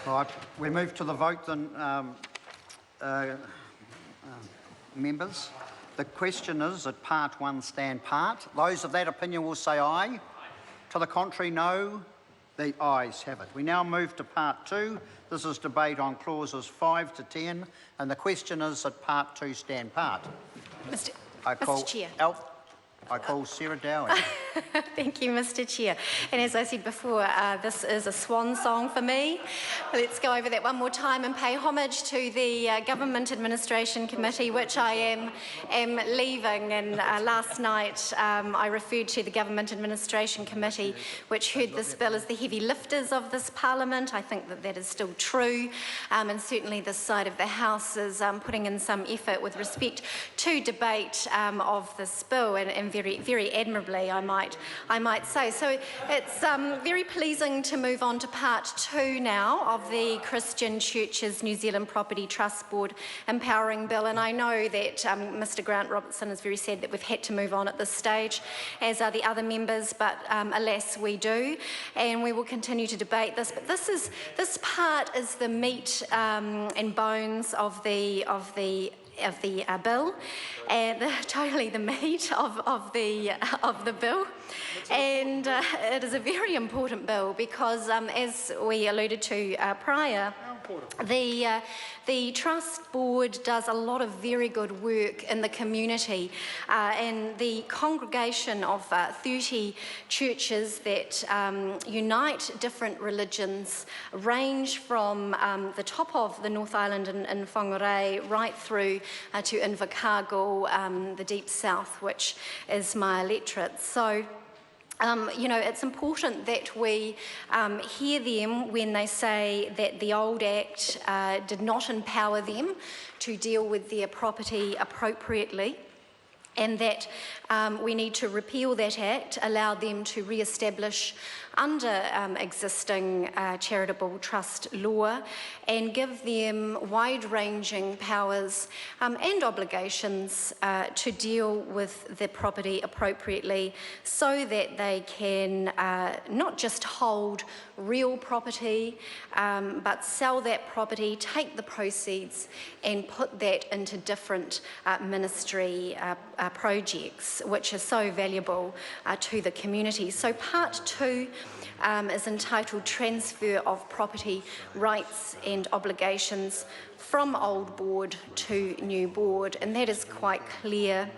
Right, we move to the vote then, members. The question is that part 1 stand part. Those of that opinion will say aye. To the contrary, no. The ayes have it. We now move to part 2. This is debate on clauses 5 to 10, and the question is that part 2 stand part. Mr. Chair. I call Sarah Dowie. Thank you, Mr. Chair. And as I said before, this is a swan song for me. Let's go over that one more time and pay homage to the Government Administration Committee, which I am leaving. And last night I referred to the Government Administration Committee, which heard this bill as the heavy lifters of this Parliament. I think that that is still true. And certainly this side of the House is putting in some effort with respect to debate of this bill, and very, very admirably, I might say. So it's very pleasing to move on to part 2 now of the Christian Churches New Zealand Property Trust Board Empowering Bill, and I know that Mr. Grant Robertson is very sad that we've had to move on at this stage, as are the other members, but alas we do, and we will continue to debate this. But this part is the meat and bones of the bill, and totally the meat of the bill, and it is a very important bill because, as we alluded to prior, the Trust Board does a lot of very good work in the community, and the congregation of 30 churches that unite different religions range from the top of the North Island in Whangarei right through to Invercargill, the deep south, which is my electorate. So you know, it's important that we hear them when they say that the old Act did not empower them to deal with their property appropriately, and that we need to repeal that Act, allow them to re-establish under existing charitable trust law, and give them wide-ranging powers and obligations to deal with the property appropriately, so that they can not just hold real property, but sell that property, take the proceeds and put that into different ministry projects, which are so valuable to the community. So part 2 is entitled Transfer of Property Rights and Obligations from Old Board to New Board, and that is quite clear,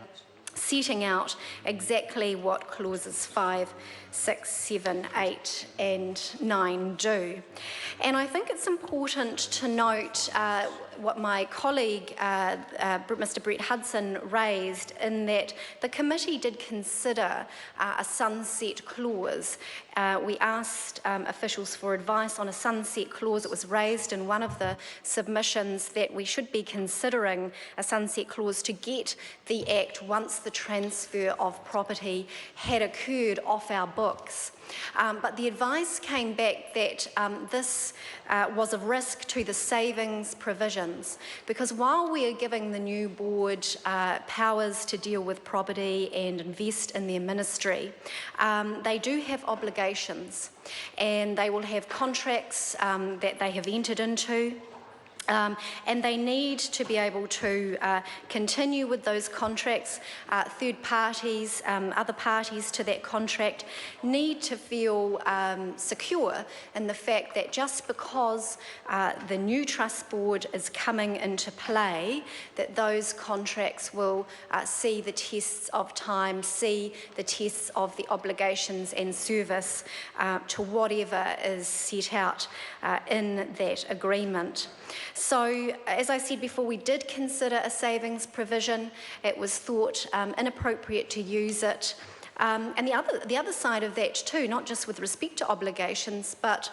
setting out exactly what clauses 5, 6, 7, 8 and 9 do. And I think it's important to note what my colleague, Mr. Brett Hudson, raised, in that the committee did consider a sunset clause. We asked officials for advice on a sunset clause. It was raised in one of the submissions that we should be considering a sunset clause to get the Act, once the transfer of property had occurred, off our books. But the advice came back that this was a risk to the savings provisions, because while we are giving the new board powers to deal with property and invest in their ministry, they do have obligations, and they will have contracts that they have entered into. And they need to be able to continue with those contracts. Third parties, other parties to that contract, need to feel secure in the fact that just because the new trust board is coming into play, that those contracts will see the tests of time, see the tests of the obligations and service to whatever is set out in that agreement. So, as I said before, we did consider a savings provision. It was thought inappropriate to use it. And the other side of that too, not just with respect to obligations, but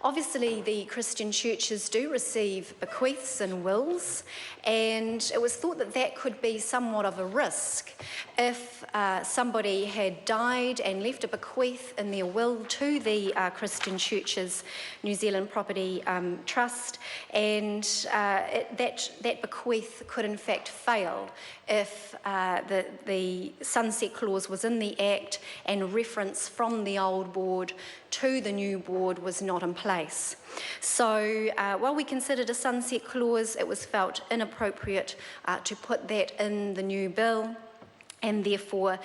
obviously the Christian churches do receive bequeaths and wills, and it was thought that that could be somewhat of a risk if somebody had died and left a bequeath in their will to the Christian Churches New Zealand Property Trust, and that bequeath could in fact fail if the sunset clause was in the Act and reference from the old board to the new board was not in place. So while we considered a sunset clause, it was felt inappropriate to put that in the new bill, and therefore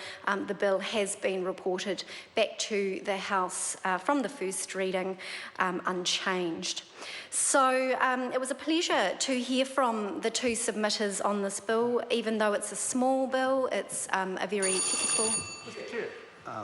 the bill has been reported back to the House from the first reading unchanged. So it was a pleasure to hear from the two submitters on this bill. Even though it's a small bill, it's a very technical. Mr. Chair.